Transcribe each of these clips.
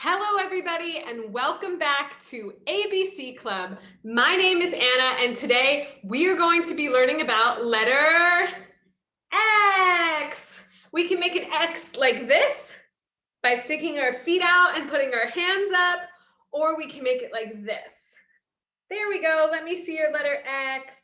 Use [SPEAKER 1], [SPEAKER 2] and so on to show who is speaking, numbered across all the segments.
[SPEAKER 1] Hello, everybody, and welcome back to ABC Club. My name is Anna, and today we are going to be learning about letter X. We can make an X like this by sticking our feet out and putting our hands up, or we can make it like this. There we go. Let me see your letter X.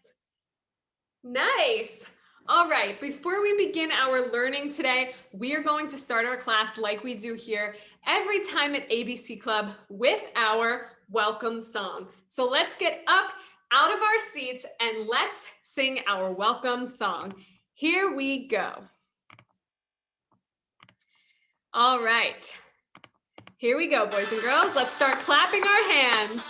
[SPEAKER 1] Nice. All right, before we begin our learning today, we are going to start our class like we do here every time at ABC Club with our welcome song. So let's get up out of our seats and let's sing our welcome song. Here we go. All right, here we go, boys and girls. Let's start clapping our hands.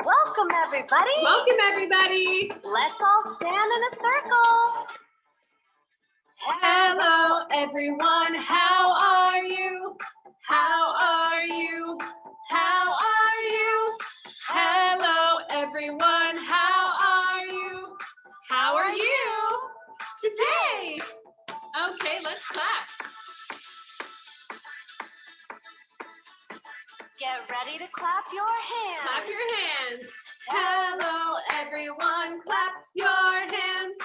[SPEAKER 2] Welcome, everybody.
[SPEAKER 1] Welcome, everybody.
[SPEAKER 2] Let's all stand in a circle.
[SPEAKER 1] Hello, everyone. How are you? How are you? How are you? Hello, everyone. How are you? How are you today? Okay, let's clap.
[SPEAKER 2] Get ready to clap your hands.
[SPEAKER 1] Clap your hands. Hello, everyone. Clap your hands.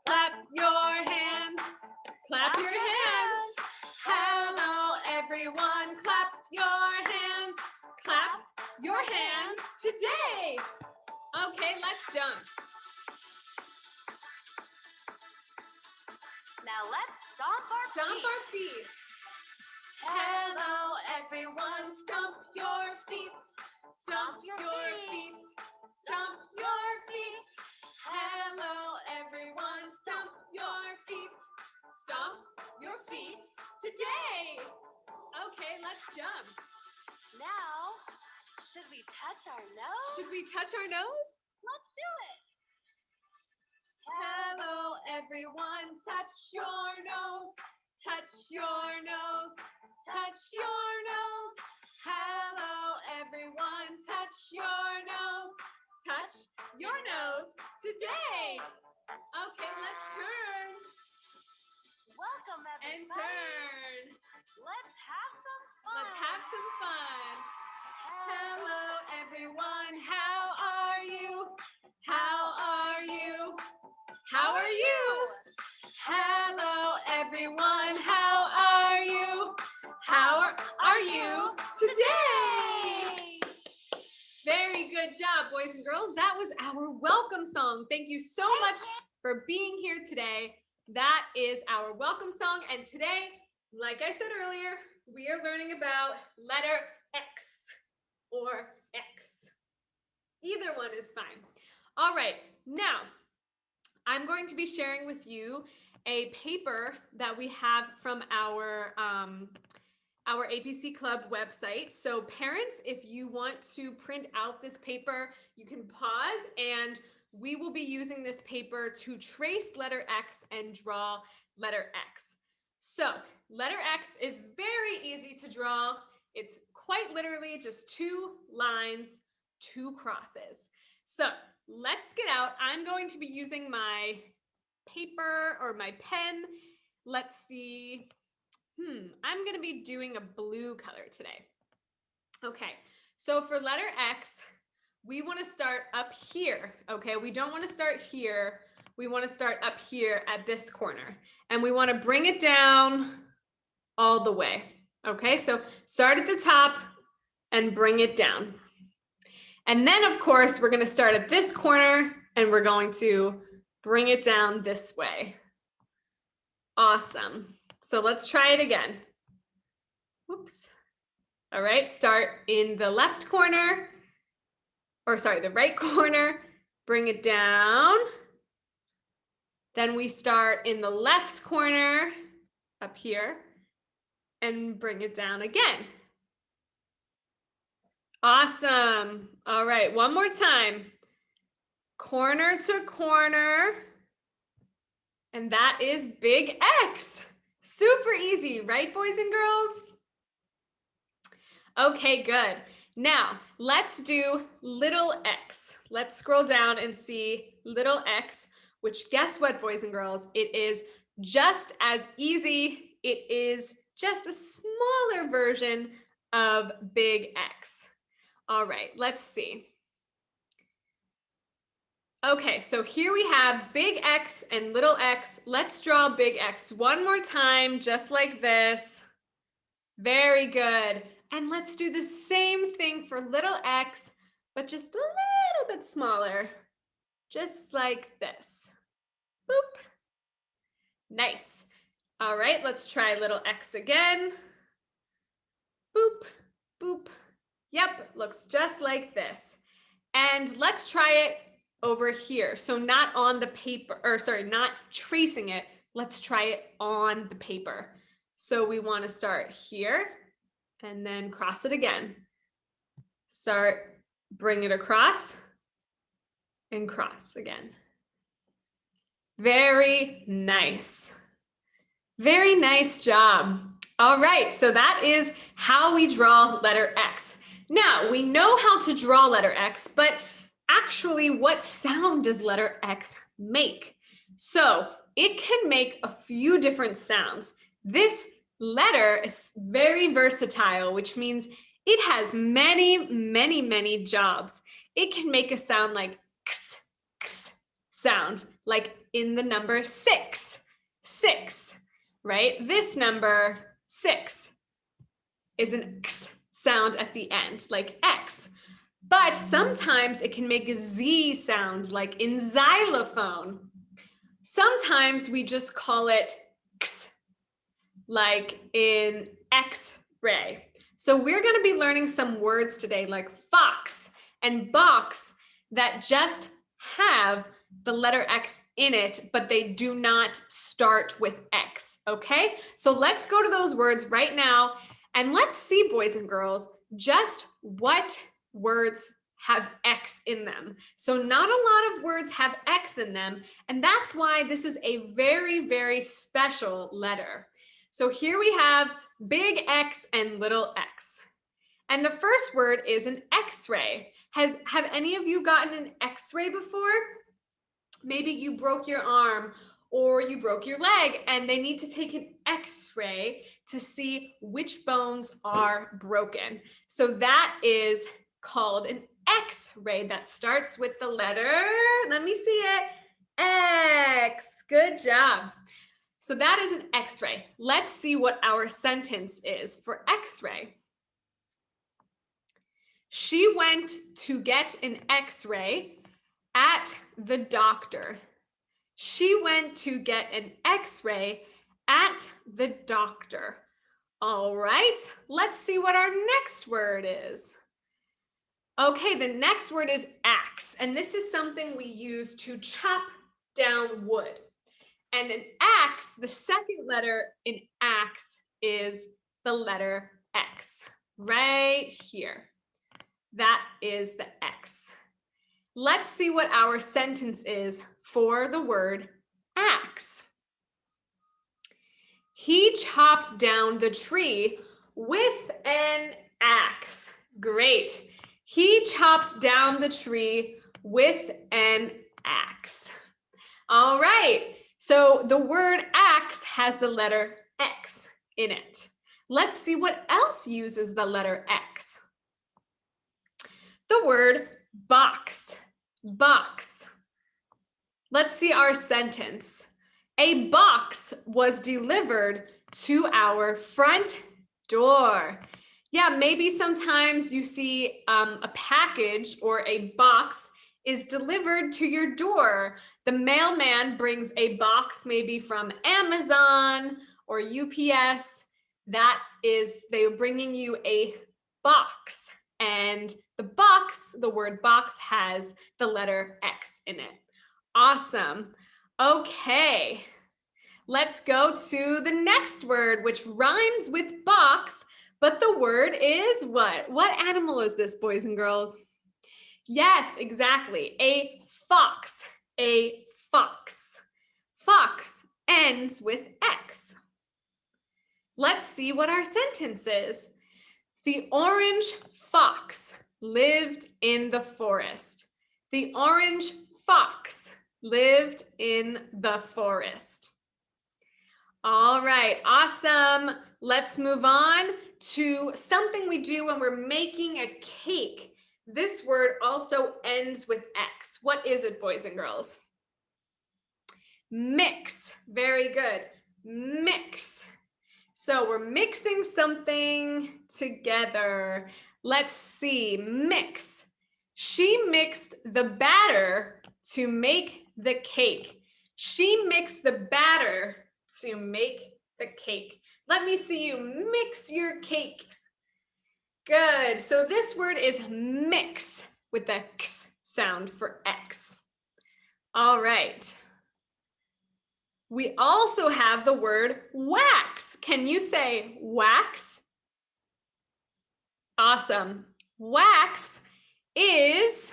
[SPEAKER 1] Clap your hands. Clap your hands. Hello, everyone. Clap your hands. Clap your hands today. Okay, let's jump.
[SPEAKER 2] Now let's stomp our feet.
[SPEAKER 1] Hello, everyone. Stomp your feet. Stomp your feet. Stomp your feet. Hello, everyone. Stomp your feet. Stomp your feet today. Okay, let's jump.
[SPEAKER 2] Now, should we touch our nose?
[SPEAKER 1] Should we touch our nose?
[SPEAKER 2] Let's do it.
[SPEAKER 1] Hello, everyone. Touch your nose. Touch your nose. Touch your nose. Hello, everyone. Touch your nose. Touch your nose today. Okay, let's turn.
[SPEAKER 2] Welcome, everybody.
[SPEAKER 1] And turn.
[SPEAKER 2] Let's have some fun.
[SPEAKER 1] Let's have some fun. Hello, everyone. How are you? How are you? How are you? Hello, everyone. How are you? How are you today? Very good job, boys and girls. That was our welcome song. Thank you so much for being here today. That is our welcome song. And today, like I said earlier, we are learning about letter X or X. Either one is fine. All right, now I'm going to be sharing with you a paper that we have from our ABC Club website. So parents, if you want to print out this paper, you can pause and we will be using this paper to trace letter X and draw letter X. So letter X is very easy to draw. It's quite literally just two lines, two crosses. So let's get out. I'm going to be using my paper or my pen. Let's see. I'm going to be doing a blue color today. Okay, so for letter X, we want to start up here. Okay, we don't want to start here. We want to start up here at this corner. And we want to bring it down all the way. Okay, so start at the top and bring it down. And then, of course, we're going to start at this corner and we're going to bring it down this way. Awesome. So let's try it again. Whoops. All right, start in the left corner, or sorry, the right corner, bring it down. Then we start in the left corner up here and bring it down again. Awesome. All right, one more time. Corner to corner. And that is big X. Super easy, right, boys and girls? Okay, good. Now, let's do little x. Let's scroll down and see little x. which guess what, boys and girls? It is just as easy. It is just a smaller version of big X. All right, let's see. Okay, so here we have big X and little x. Let's draw big X one more time, just like this. Very good. And let's do the same thing for little x, but just a little bit smaller, just like this. Boop. Nice. All right, let's try little x again. Boop, boop. Yep, looks just like this. And let's try it over here. So not on the paper, or sorry, not tracing it. Let's try it on the paper. So we want to start here and then cross it again. Start, bring it across and cross again. Very nice. Very nice job. All right, so that is how we draw letter X. Now, we know how to draw letter X, but actually, what sound does letter X make? So it can make a few different sounds. This letter is very versatile, which means it has many jobs. It can make a sound like x, x sound, like in the number 6, 6, right? This number 6 is an x sound at the end, like X. But sometimes it can make a Z sound, like in xylophone. Sometimes we just call it X, like in X-ray. So we're going to be learning some words today, like fox and box, that just have the letter X in it, but they do not start with X, okay? So let's go to those words right now, and let's see, boys and girls, just what words have X in them. So not a lot of words have X in them, and that's why this is a very special letter. So here we have big X and little x. And the first word is an X-ray. Have any of you gotten an X-ray before? Maybe you broke your arm or you broke your leg and they need to take an X-ray to see which bones are broken. So that is called an X-ray. That starts with the letter, let me see it, X. Good job. So that is an X-ray. Let's see what our sentence is for X-ray. She went to get an X-ray at the doctor. She went to get an X-ray at the doctor. All right, let's see what our next word is. Okay, the next word is axe, and this is something we use to chop down wood. And an axe, the second letter in axe is the letter X, right here. That is the X. Let's see what our sentence is for the word axe. He chopped down the tree with an axe. Great. He chopped down the tree with an axe. All right. So the word axe has the letter X in it. Let's see what else uses the letter X. The word box. Box. Let's see our sentence. A box was delivered to our front door. Yeah, maybe sometimes you see a package or a box is delivered to your door. The mailman brings a box maybe from Amazon or UPS. That is, they're bringing you a box. And the box, the word box, has the letter X in it. Awesome. Okay, let's go to the next word, which rhymes with box, but the word is what? What animal is this, boys and girls? Yes, exactly. A fox. A fox. Fox ends with X. Let's see what our sentence is. The orange fox lived in the forest. The orange fox Lived in the forest. All right, awesome. Let's move on to something we do when we're making a cake. This word also ends with X. What is it, boys and girls? Mix. Very good. Mix. So we're mixing something together. Let's see. Mix. She mixed the batter to make the cake. She mixed the batter to make the cake. Let me see you mix your cake. Good. So this word is mix with the X sound for X. All right. We also have the word wax. Can you say wax? Awesome. Wax is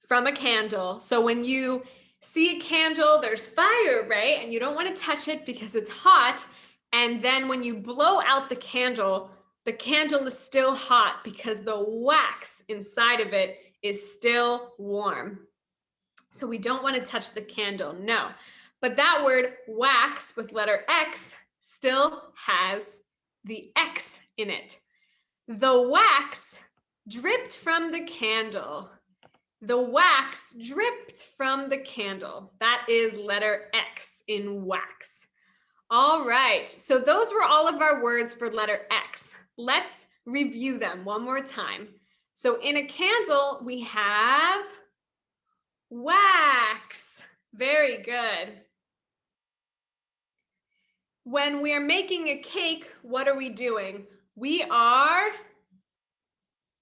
[SPEAKER 1] from a candle. So when you see a candle, there's fire, right? And you don't want to touch it because it's hot. And then when you blow out the candle is still hot because the wax inside of it is still warm. So we don't want to touch the candle, no. But that word wax with letter X still has the X in it. The wax dripped from the candle. The wax dripped from the candle. That is letter X in wax. All right, so those were all of our words for letter X. Let's review them one more time. So in a candle, we have wax. Very good. When we are making a cake, what are we doing? We are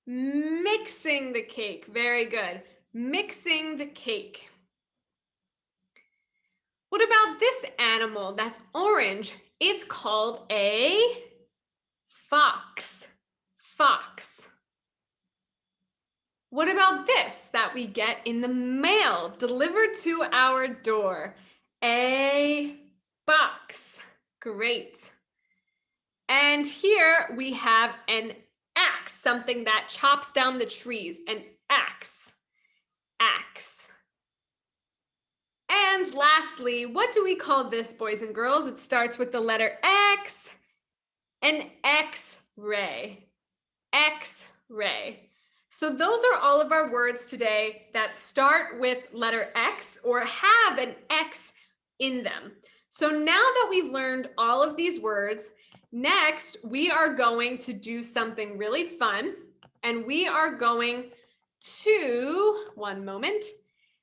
[SPEAKER 1] mixing the cake. Very good. Mixing the cake. What about this animal that's orange? It's called a fox. Fox. What about this that we get in the mail delivered to our door? A box. Great. And here we have an axe, something that chops down the trees, an axe. Axe. And lastly, what do we call this, boys and girls? It starts with the letter X, an X-ray. X-ray. So those are all of our words today that start with letter X or have an X in them. So now that we've learned all of these words, next we are going to do something really fun, and we are going to, one moment,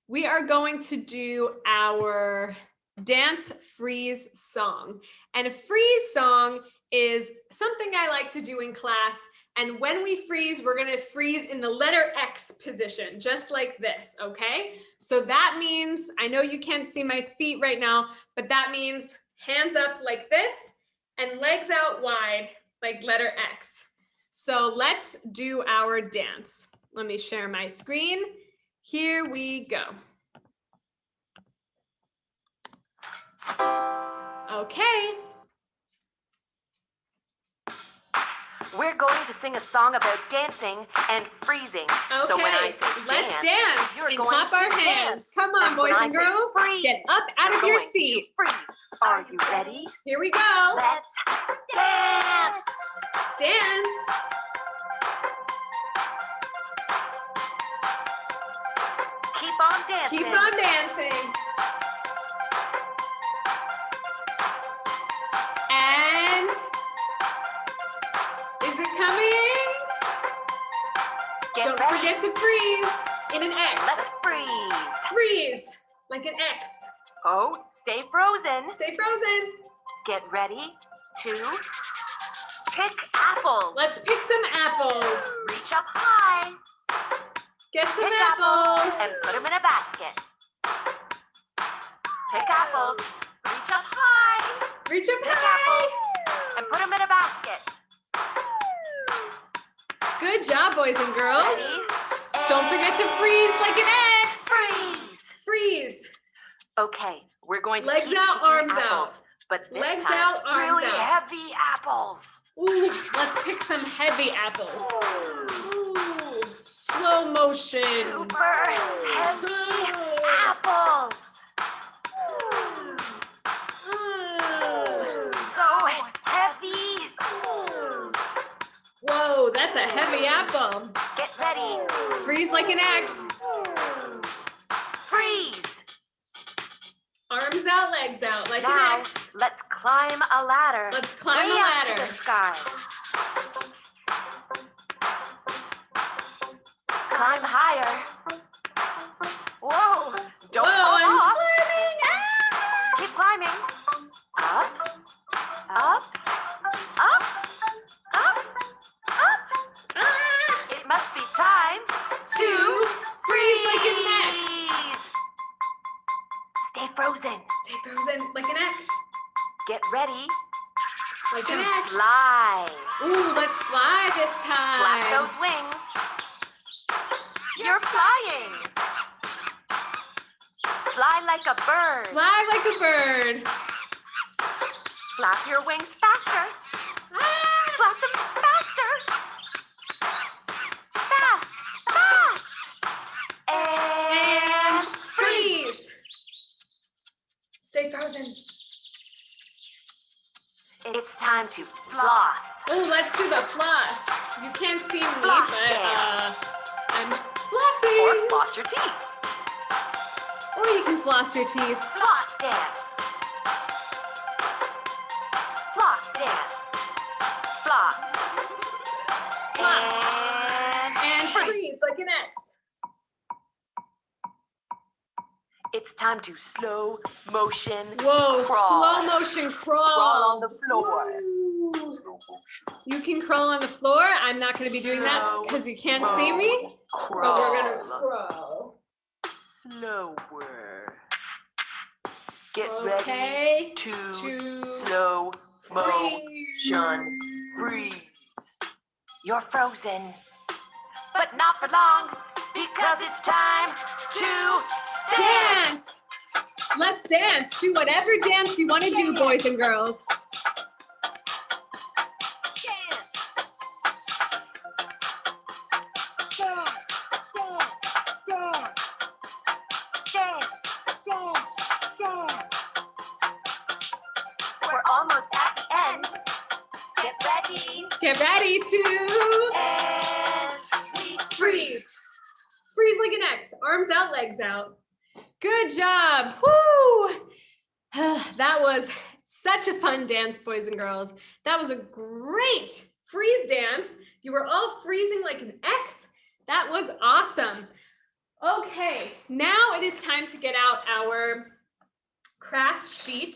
[SPEAKER 1] we are going to do our dance freeze song. And a freeze song is something I like to do in class. And when we freeze, we're going to freeze in the letter X position, just like this, okay? So that means, I know you can't see my feet right now, but that means hands up like this and legs out wide like letter X. So let's do our dance. Let me share my screen. Here we go. Okay.
[SPEAKER 2] We're going to sing a song about dancing and freezing.
[SPEAKER 1] Okay,
[SPEAKER 2] so when I say
[SPEAKER 1] let's dance
[SPEAKER 2] you're
[SPEAKER 1] and
[SPEAKER 2] going
[SPEAKER 1] clap our
[SPEAKER 2] to
[SPEAKER 1] hands.
[SPEAKER 2] dance.
[SPEAKER 1] Come on, boys and girls.
[SPEAKER 2] Freeze,
[SPEAKER 1] get up out of your seat.
[SPEAKER 2] Freeze. Are you ready?
[SPEAKER 1] Here we go.
[SPEAKER 2] Let's dance.
[SPEAKER 1] Dance.
[SPEAKER 2] Keep on dancing.
[SPEAKER 1] Keep on dancing. And is it coming? Don't forget to freeze in an X.
[SPEAKER 2] Let's freeze.
[SPEAKER 1] Freeze like an X.
[SPEAKER 2] Oh, stay frozen.
[SPEAKER 1] Stay frozen.
[SPEAKER 2] Get ready to pick apples.
[SPEAKER 1] Let's pick some apples.
[SPEAKER 2] Reach up high.
[SPEAKER 1] Get some
[SPEAKER 2] Pick
[SPEAKER 1] apples.
[SPEAKER 2] and put them in a basket. Pick apples. Reach up high.
[SPEAKER 1] Reach up
[SPEAKER 2] Pick
[SPEAKER 1] high.
[SPEAKER 2] apples and put them in a basket.
[SPEAKER 1] Good job, boys and girls.
[SPEAKER 2] Ready?
[SPEAKER 1] Don't forget to freeze like an X.
[SPEAKER 2] Freeze.
[SPEAKER 1] Freeze.
[SPEAKER 2] Okay, we're going to
[SPEAKER 1] Legs
[SPEAKER 2] keep
[SPEAKER 1] out,
[SPEAKER 2] picking
[SPEAKER 1] arms
[SPEAKER 2] apples,
[SPEAKER 1] out.
[SPEAKER 2] but this
[SPEAKER 1] Legs
[SPEAKER 2] time,
[SPEAKER 1] out, arms
[SPEAKER 2] really
[SPEAKER 1] out.
[SPEAKER 2] heavy apples.
[SPEAKER 1] Ooh, let's pick some heavy apples. Ooh, slow motion.
[SPEAKER 2] Super heavy apples.
[SPEAKER 1] a heavy apple.
[SPEAKER 2] Get ready.
[SPEAKER 1] Freeze like an X.
[SPEAKER 2] Freeze.
[SPEAKER 1] Arms out, legs out, like
[SPEAKER 2] Now,
[SPEAKER 1] an X.
[SPEAKER 2] let's climb a ladder.
[SPEAKER 1] Let's climb
[SPEAKER 2] way
[SPEAKER 1] a
[SPEAKER 2] up
[SPEAKER 1] ladder.
[SPEAKER 2] to the sky. Climb higher. Whoa! Don't fall
[SPEAKER 1] I'm
[SPEAKER 2] off.
[SPEAKER 1] climbing. Ah!
[SPEAKER 2] Keep climbing. Up, up, up, up, up.
[SPEAKER 1] Ah!
[SPEAKER 2] It must be time
[SPEAKER 1] To freeze like an X.
[SPEAKER 2] freeze. Stay frozen.
[SPEAKER 1] Stay frozen like an X.
[SPEAKER 2] Get ready
[SPEAKER 1] Like
[SPEAKER 2] to
[SPEAKER 1] an X.
[SPEAKER 2] fly.
[SPEAKER 1] Ooh, let's fly this time.
[SPEAKER 2] Flap those wings. You're flying. Fly like a bird.
[SPEAKER 1] Fly like a bird.
[SPEAKER 2] Flap your wings faster.
[SPEAKER 1] Ah!
[SPEAKER 2] Flap them faster. Fast, fast.
[SPEAKER 1] And freeze. Stay frozen.
[SPEAKER 2] It's time to floss.
[SPEAKER 1] Oh, let's do the floss. You can't see me,
[SPEAKER 2] Floss
[SPEAKER 1] but
[SPEAKER 2] dance.
[SPEAKER 1] I'm
[SPEAKER 2] Or
[SPEAKER 1] flossing.
[SPEAKER 2] floss your teeth.
[SPEAKER 1] Or you can floss your teeth.
[SPEAKER 2] Floss dance. Floss dance. Floss.
[SPEAKER 1] Floss.
[SPEAKER 2] And
[SPEAKER 1] And freeze like an X.
[SPEAKER 2] it's time to slow motion
[SPEAKER 1] Whoa,
[SPEAKER 2] crawl.
[SPEAKER 1] slow motion
[SPEAKER 2] Crawl on the floor.
[SPEAKER 1] Ooh. You can crawl on the floor. I'm not going to be doing that because you can't see me.
[SPEAKER 2] Crawl.
[SPEAKER 1] But we're going to crawl.
[SPEAKER 2] Slower. Get ready
[SPEAKER 1] Okay.
[SPEAKER 2] to
[SPEAKER 1] To
[SPEAKER 2] slow motion
[SPEAKER 1] freeze.
[SPEAKER 2] freeze. You're frozen, but not for long, because it's time to
[SPEAKER 1] Dance. Let's dance. Do whatever dance you want to do, boys and girls.
[SPEAKER 2] We're almost at the end. Get ready.
[SPEAKER 1] Get ready to
[SPEAKER 2] And we
[SPEAKER 1] freeze. Freeze like an X. Arms out, legs out. Good job. Woo! That was such a fun dance, boys and girls. That was a great freeze dance. You were all freezing like an X. That was awesome. Okay, now it is time to get out our craft sheet.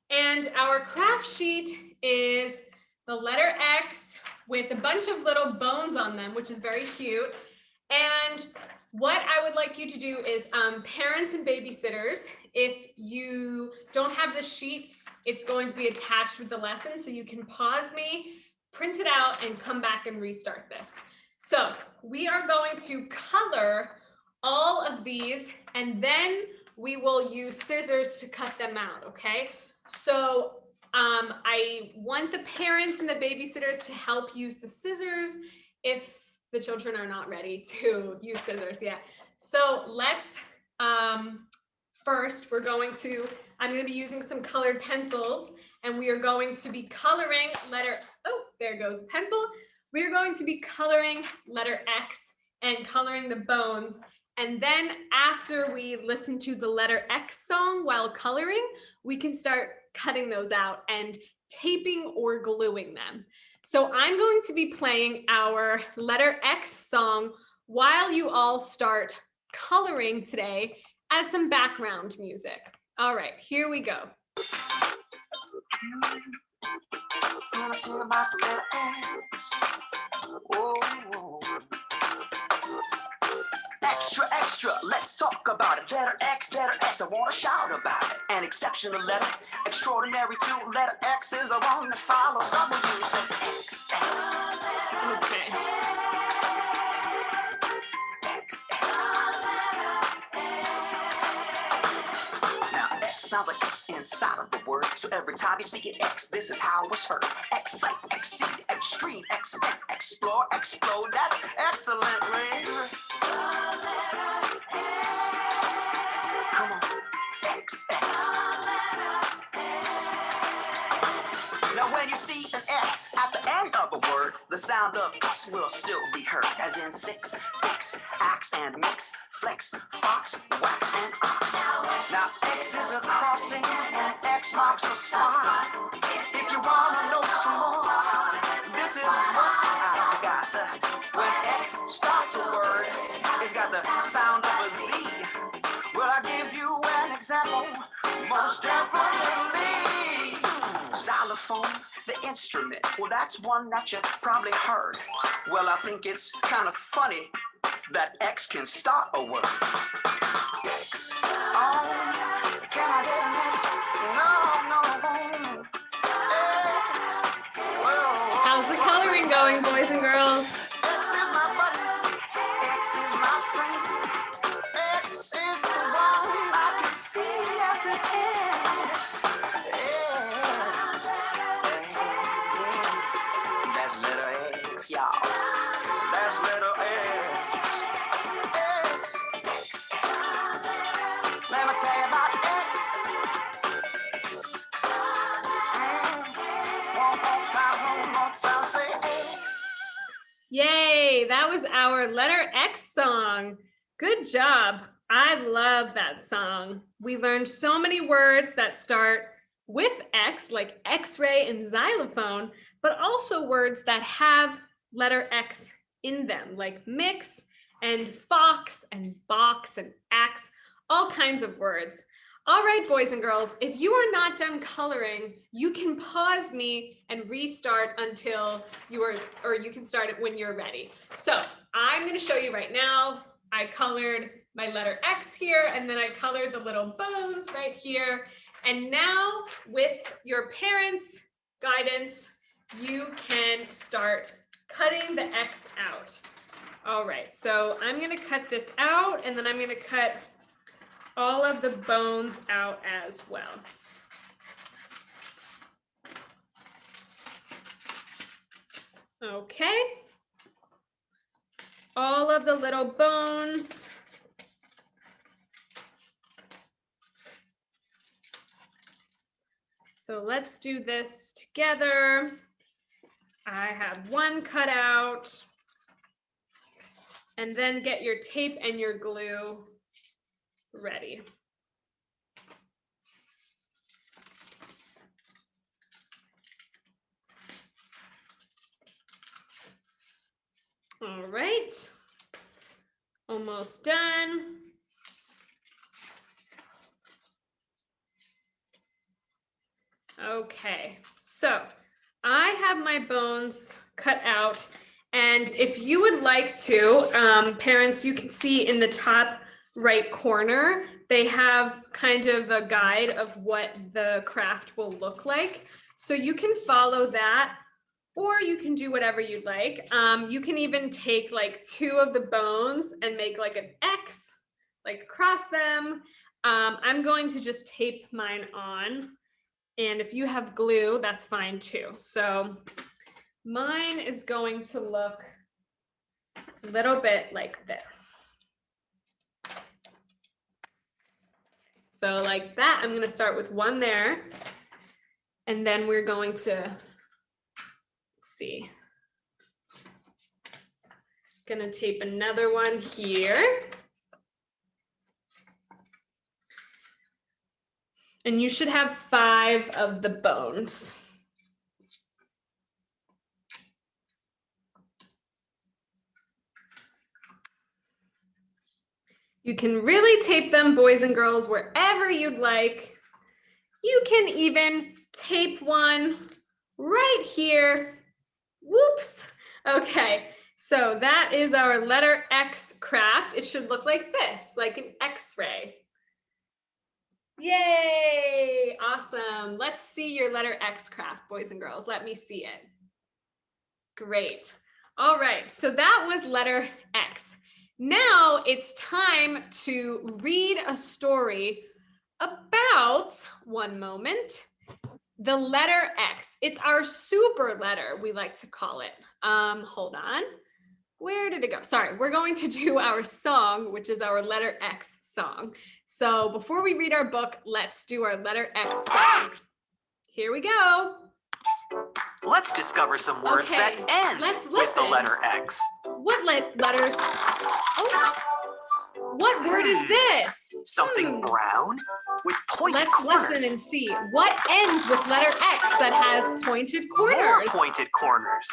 [SPEAKER 1] And our craft sheet is the letter X with a bunch of little bones on them, which is very cute. And what I would like you to do is parents and babysitters, if you don't have this sheet, it's going to be attached with the lesson. So you can pause me, print it out, and come back and restart this. So we are going to color all of these, and then we will use scissors to cut them out, okay? So I want the parents and the babysitters to help use the scissors if the children are not ready to use scissors yet. So let's, first I'm going to be using some colored pencils, and we are going to be coloring there goes a pencil. We are going to be coloring letter X and coloring the bones. And then after we listen to the letter X song while coloring, we can start cutting those out and taping or gluing them. So I'm going to be playing our letter X song while you all start coloring today as some background music. All right, here we go.
[SPEAKER 3] Extra, extra, let's talk about it. Letter X, I wanna shout about it. An exceptional letter, extraordinary too. Letter X is the one that follows W. So X, X.
[SPEAKER 1] Okay.
[SPEAKER 3] Now X sounds like X inside of the word. So every time you see an X, this is how it's heard. Excite, exceed, extreme, extend, explore, explode. That's excellent, man. Come on. X, X. Now when you see an X at the end of a word, the sound of X will still be heard, as in six, fix, axe and mix, flex, fox, wax and ox. Now X is a crossing and X marks the spot. If you wanna know some more, this is what I got. When X starts a word, it's got the sound of a Z. Will I give you an example? Most definitely. Xylophone, the instrument. Well, that's one that you probably heard. Well, I think it's kind of funny that X can start a word. X. Oh, can I get an X? No. X. Well,
[SPEAKER 1] How's the coloring going, boys and girls?
[SPEAKER 3] X is my buddy. X is my friend. X is the one I can see every day. X. That's letter X, y'all. That's letter X. X. Let me tell you about X. One more time, say X.
[SPEAKER 1] Yay, that was our letter X song. Good job. I love that song. We learned so many words that start with X, like X-ray and xylophone, but also words that have letter X in them, like mix and fox and box and axe, all kinds of words. All right, boys and girls, if you are not done coloring, you can pause me and restart until you are, or you can start it when you're ready. So I'm going to show you right now. I colored my letter X here, and then I colored the little bones right here. And now with your parents' guidance, you can start cutting the X out. All right, so I'm going to cut this out, and then I'm going to cut all of the bones out as well. Okay. All of the little bones. So let's do this together. I have one cut out. And then get your tape and your glue ready. All right, almost done. Okay, so I have my bones cut out, and if you would like to, parents, you can see in the top right corner, they have kind of a guide of what the craft will look like. So you can follow that, or you can do whatever you'd like. You can even take like two of the bones and make like an X, like across them. I'm going to just tape mine on. And if you have glue, that's fine too. So mine is going to look a little bit like this. So like that, I'm going to start with one there. And then we're going to see. Gonna tape another one here. And you should have 5 of the bones. You can really tape them, boys and girls, wherever you'd like. You can even tape one right here. Whoops. Okay, so that is our letter X craft. It should look like this, like an X-ray. Yay, awesome. Let's see your letter X craft, boys and girls. Let me see it. Great. All right, so that was letter X. Now it's time to read a story about, one moment, the letter X. It's our super letter, we like to call it. Hold on. Where did it go? Sorry, we're going to do our song, which is our letter X song. So before we read our book, let's do our letter X song. Here we go.
[SPEAKER 3] Let's discover some words that
[SPEAKER 1] Okay,
[SPEAKER 3] end
[SPEAKER 1] let's
[SPEAKER 3] with the
[SPEAKER 1] listen.
[SPEAKER 3] letter X.
[SPEAKER 1] What letters? Oh, what word is this?
[SPEAKER 3] Something brown with pointed
[SPEAKER 1] Let's
[SPEAKER 3] corners.
[SPEAKER 1] listen and see. What ends with letter X that has pointed
[SPEAKER 3] More
[SPEAKER 1] corners?
[SPEAKER 3] pointed corners.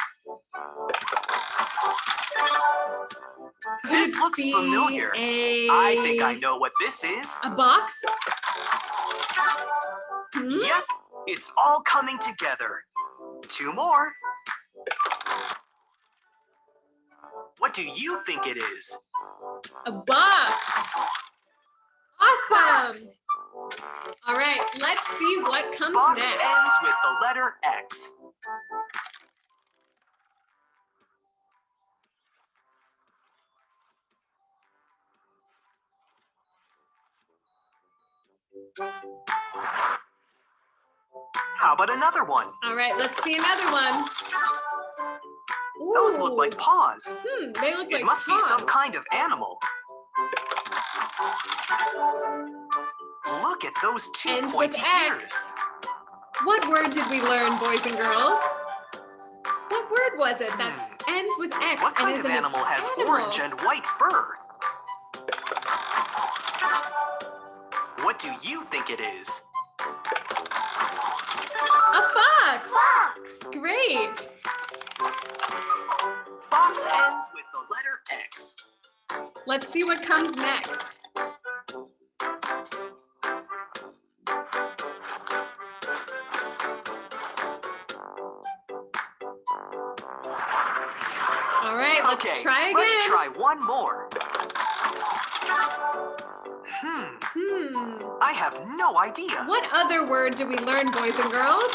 [SPEAKER 1] Could
[SPEAKER 3] This
[SPEAKER 1] it
[SPEAKER 3] looks
[SPEAKER 1] be
[SPEAKER 3] familiar. I think I know what this is.
[SPEAKER 1] a box?
[SPEAKER 3] Yep, it's all coming together. 2 more. What do you think it is?
[SPEAKER 1] A box. Awesome. All right, let's see what comes
[SPEAKER 3] Box
[SPEAKER 1] next.
[SPEAKER 3] ends with the letter X. How about another one?
[SPEAKER 1] All right, let's see another one.
[SPEAKER 3] Those look like paws.
[SPEAKER 1] They look like
[SPEAKER 3] It must be some
[SPEAKER 1] paws.
[SPEAKER 3] kind of animal. Look at those 2
[SPEAKER 1] Ends with
[SPEAKER 3] pointy
[SPEAKER 1] X.
[SPEAKER 3] ears.
[SPEAKER 1] What word did we learn, boys and girls? What word was it that ends with X
[SPEAKER 3] What
[SPEAKER 1] and
[SPEAKER 3] kind
[SPEAKER 1] is
[SPEAKER 3] of
[SPEAKER 1] an
[SPEAKER 3] animal has
[SPEAKER 1] animal?
[SPEAKER 3] orange and white fur? What do you think it is?
[SPEAKER 1] A fox. Great.
[SPEAKER 3] Fox ends with the letter X.
[SPEAKER 1] Let's see what comes next. All right, let's
[SPEAKER 3] Okay,
[SPEAKER 1] try again.
[SPEAKER 3] let's try one more. I have no idea.
[SPEAKER 1] What other word did we learn, boys and girls?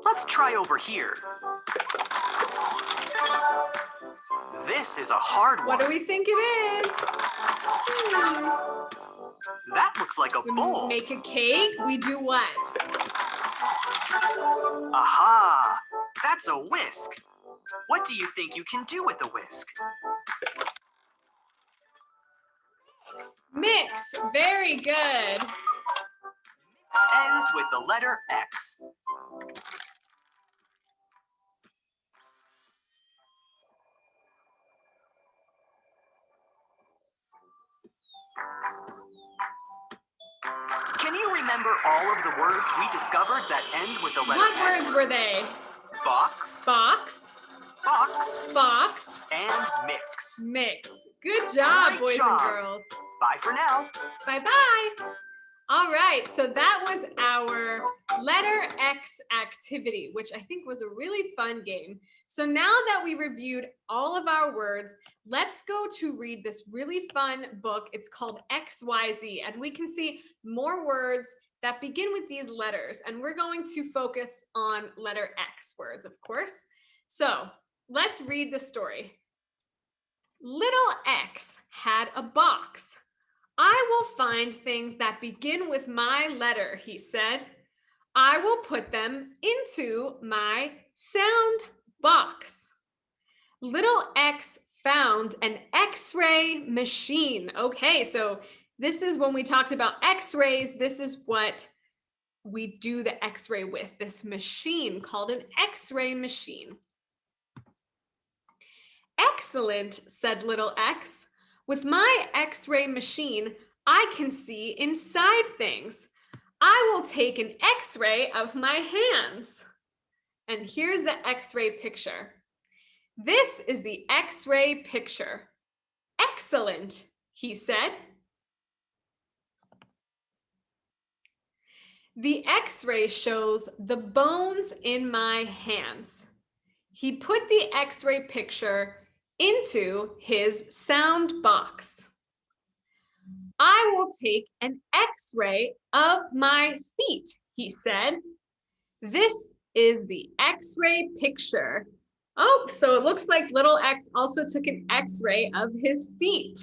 [SPEAKER 3] Let's try over here. This is a hard one.
[SPEAKER 1] What do we think it is?
[SPEAKER 3] That looks like a bowl.
[SPEAKER 1] Make a cake. We do what?
[SPEAKER 3] Aha! That's a whisk. What do you think you can do with a whisk?
[SPEAKER 1] Mix. Very good.
[SPEAKER 3] This ends with the letter X. Can you remember all of the words we discovered that end with the letter
[SPEAKER 1] What
[SPEAKER 3] X?
[SPEAKER 1] words were they?
[SPEAKER 3] Box,
[SPEAKER 1] Box,
[SPEAKER 3] fox,
[SPEAKER 1] fox,
[SPEAKER 3] and mix.
[SPEAKER 1] mix. Good job,
[SPEAKER 3] Great
[SPEAKER 1] boys
[SPEAKER 3] job.
[SPEAKER 1] and girls.
[SPEAKER 3] Bye for now.
[SPEAKER 1] Bye-bye. All right, so that was our letter X activity, which I think was a really fun game. So now that we reviewed all of our words, let's go to read this really fun book. It's called XYZ, and we can see more words that begin with these letters, and we're going to focus on letter X words, of course. So let's read the story. Little X had a box. I will find things that begin with my letter, he said. I will put them into my sound box. Little X found an X-ray machine. Okay, so this is when we talked about X-rays. This is what we do the X-ray with, this machine called an X-ray machine. Excellent, said little X. With my X-ray machine, I can see inside things. I will take an X-ray of my hands. And here's the X-ray picture. This is the X-ray picture. Excellent, he said. The X-ray shows the bones in my hands. He put the X-ray picture into his sound box. I will take an X-ray of my feet, he said. This is the X-ray picture. Oh, so it looks like little X also took an X-ray of his feet.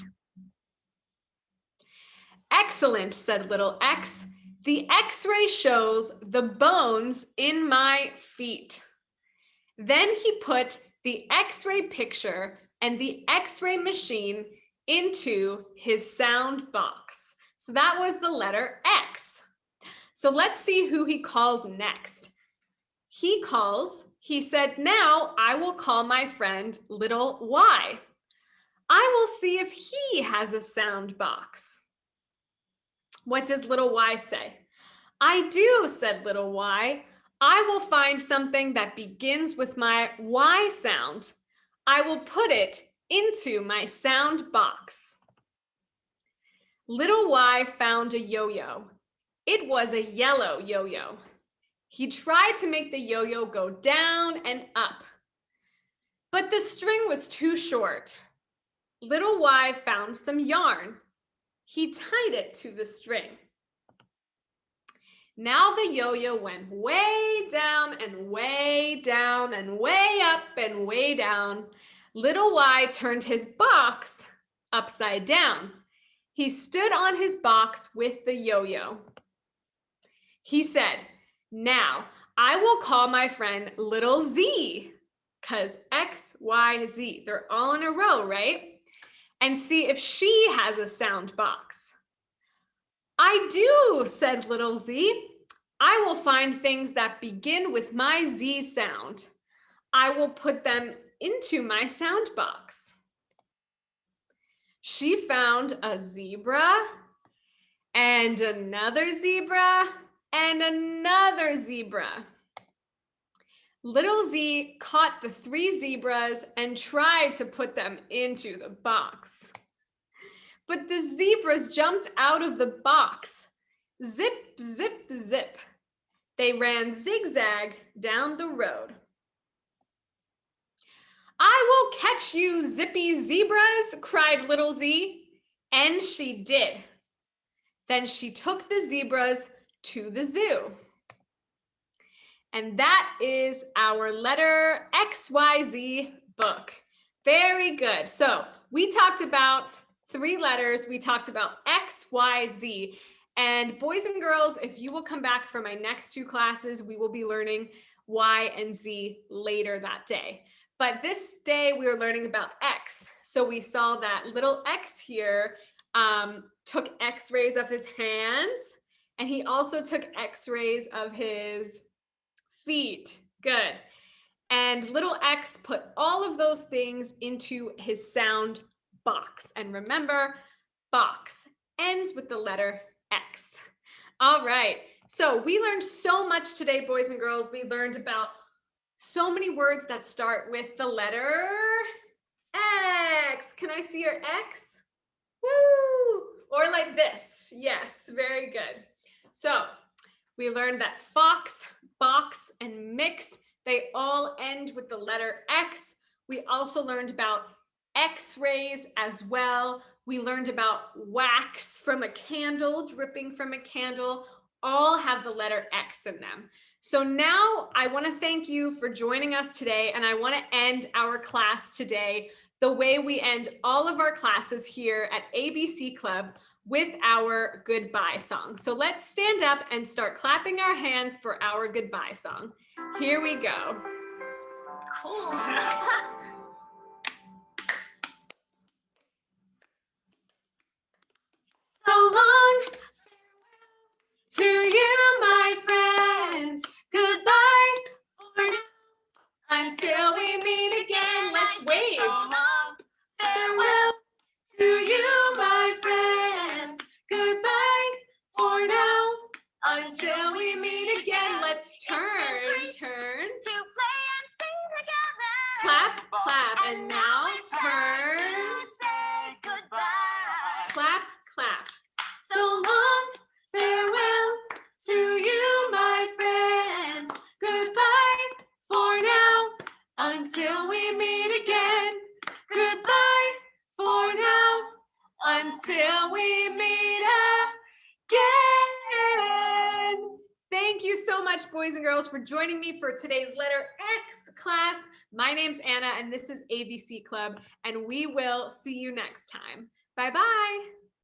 [SPEAKER 1] Excellent, said little X. The X-ray shows the bones in my feet. Then he put the X-ray picture and the X-ray machine into his sound box. So that was the letter X. So let's see who he calls next. He said, now I will call my friend little Y. I will see if he has a sound box. What does little Y say? I do, said little Y. I will find something that begins with my Y sound. I will put it into my sound box. Little Y found a yo-yo. It was a yellow yo-yo. He tried to make the yo-yo go down and up, but the string was too short. Little Y found some yarn. He tied it to the string. Now the yo-yo went way down and way down and way up and way down. Little Y turned his box upside down. He stood on his box with the yo-yo. He said, now I will call my friend little Z, because X, Y, Z, they're all in a row, right? And see if she has a sound box. I do, said little Z. I will find things that begin with my Z sound. I will put them into my sound box. She found a zebra and another zebra and another zebra. Little Z caught the 3 zebras and tried to put them into the box. But the zebras jumped out of the box. Zip, zip, zip. They ran zigzag down the road. I will catch you, zippy zebras, cried little Z. And she did. Then she took the zebras to the zoo. And that is our letter XYZ book. Very good. So we talked about 3 letters. We talked about X, Y, Z. And boys and girls, if you will come back for my next 2 classes, we will be learning Y and Z later that day. But this day we were learning about X. So we saw that little X here took X-rays of his hands, and he also took X-rays of his feet. Good. And little X put all of those things into his sound box. And remember, box ends with the letter X. All right. So we learned so much today, boys and girls. We learned about so many words that start with the letter X. Can I see your X? Woo! Or like this. Yes, very good. So we learned that fox, box, and mix, they all end with the letter X. We also learned about X-rays as well. We learned about wax from a candle, dripping from a candle, all have the letter X in them. So now I want to thank you for joining us today, and I want to end our class today the way we end all of our classes here at ABC Club, with our goodbye song. So let's stand up and start clapping our hands for our goodbye song. Here we go.
[SPEAKER 2] Cool.
[SPEAKER 1] So long, farewell to you, my friends. Goodbye for now, until we meet again. Let's wave.
[SPEAKER 2] So long,
[SPEAKER 1] Farewell to you, my friends. Goodbye for now, until we meet again. Let's turn.
[SPEAKER 2] to play and sing together.
[SPEAKER 1] Clap, clap, and now
[SPEAKER 2] it's time
[SPEAKER 1] turn.
[SPEAKER 2] to say goodbye.
[SPEAKER 1] Clap, clap. So long, farewell to you, my friends. Goodbye for now, until we meet again. Goodbye for now, until we meet again. Thank you so much, boys and girls, for joining me for today's letter X class. My name's Anna, and this is ABC Club, and we will see you next time. Bye-bye.